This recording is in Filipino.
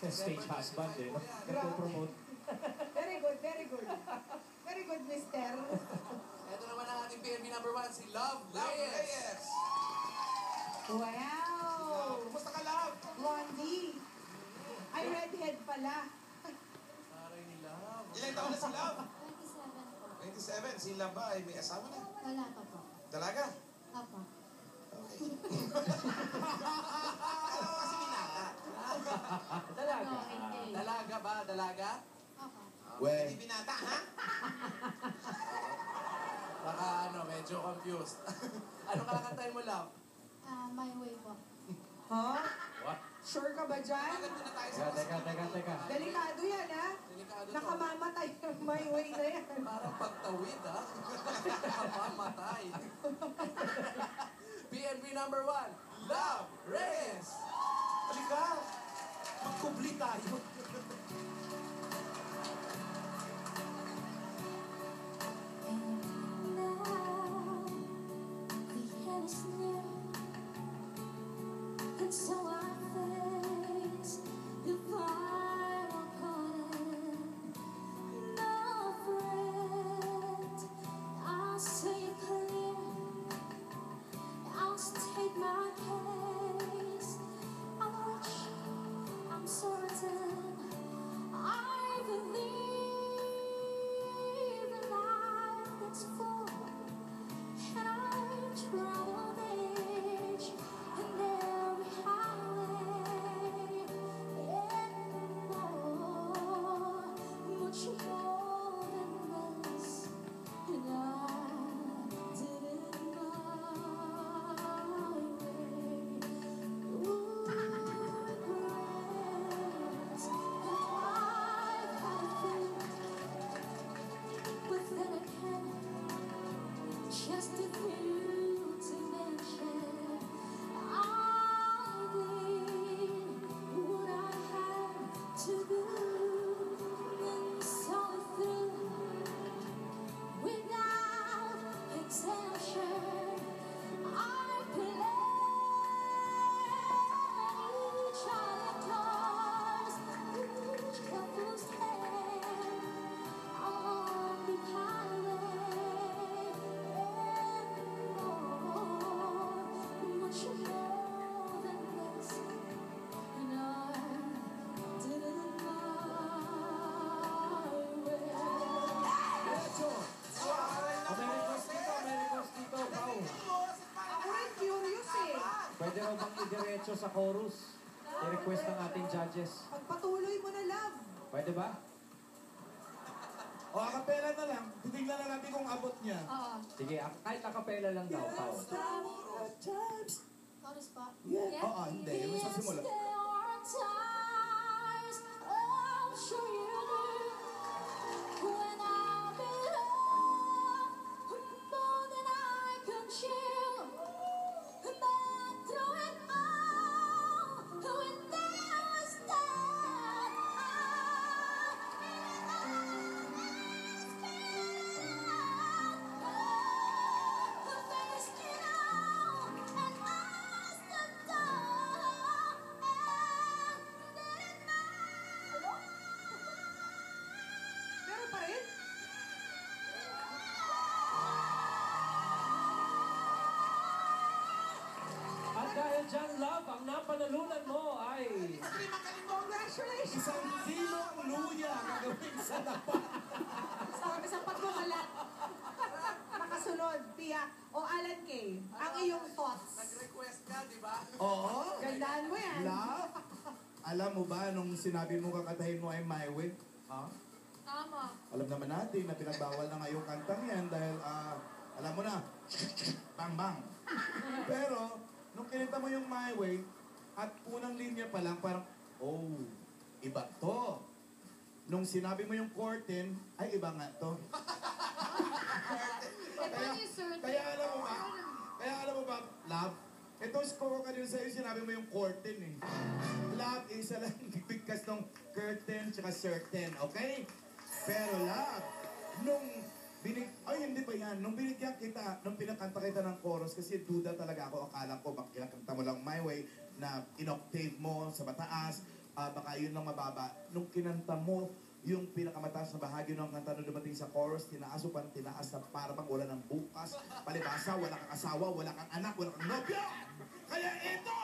Stage husband eh. Nagpo-promote. Very good, very good. Very good, mister. Ito naman ang ating PNB number 1, si Love Reyes. Wow! Kumusta ka, Love? Blondie. Ay, redhead pala. Taray ni Love. Ilang taon na si Love? 27 po. 27. Si Love ba ay may asawa na? Wala pa po. Dalaga? Apo. Okay. Alam ko kasi binata. Dalaga. No, hindi. Dalaga ba? Dalaga? Apo. Hindi binata, ha? Baka medyo confused. Ano kakantahin mo, Love? My way po. Ha? What? Sure ka ba dyan? Agad muna tayo sa Teka. Delikado yan, ha? Delikado to. Nakamamatay yung my way na yan. Parang pagtawid, ha? Nakapamatay. PNB number 1, Love Reyes. Halika! Magkubli tayo. And so I face the final corner. No friend, I'll say it clear. I'll state my case. I'm rich, I'm certain. I believe in life that's full, and I travel age and every highway and more, much more than this, and I did it my way. Ooh, regrets, and I've had a few, but then again, just a few to mention. I did what I had to do and saw it through without exemption. I played each other's cards, each couple's hand on the highway and more, much more than this, and I did it my way. Diretso! May request dito, Pao. Ako rin curious eh. Pwede raw bang idiretso sa chorus? I-request ng ating judges. Pagpatuloy mo na, love. Pwede ba? O, akapela na lang. Titignan na natin kung abot niya. Oo. Sige, kahit acapella lang daw, Pao. Chorus pa? Yeah. Oo, hindi. Yung sa simula. Yes, there are times, I'm sure you do, when I'm in love more than I can chew. But through it all, when there was doubt, Pero pa rin? At dahil dyan, Love, ang napanalunan mo ay... Congratulations! Isang kilong luya gagawin sa dapat. Sa pagmamalat. Makasunod, Pia. O Alan K, ang iyong thoughts. Nag-request ka, di ba? Oo. Gandaan mo yan. Love, alam mo ba nung sinabi mo kakatahin mo ay My Way? Ha? Tama. Alam naman natin na pinagbawal na nga yung kantang yan dahil, alam mo na, bang bang. Pero, nung kinita mo yung My Way, at unang linya pa lang, parang, oh, iba to. Nung sinabi mo yung curtain, ay iba nga to. Kaya alam mo ba, Love, itong score ko kanina sa'yo, sinabi mo yung curtain eh. Love, isa lang bigkas ng curtain tsaka certain, okay? Pero Love, nung hindi pa yan. Nung binigyan kita, nung pinakanta kita ng chorus, kasi duda talaga ako, akala ko, kinakanta mo lang My Way, na in-octave mo sa mataas. baka yun lang mababa. Nung kinanta mo, yung pinakamataas na bahagi ng kanta nung dumating sa chorus, tinaas o tinaas na para pang wala ng bukas. Palibasa, wala kang asawa, wala kang anak, wala kang nobyo. Kaya ito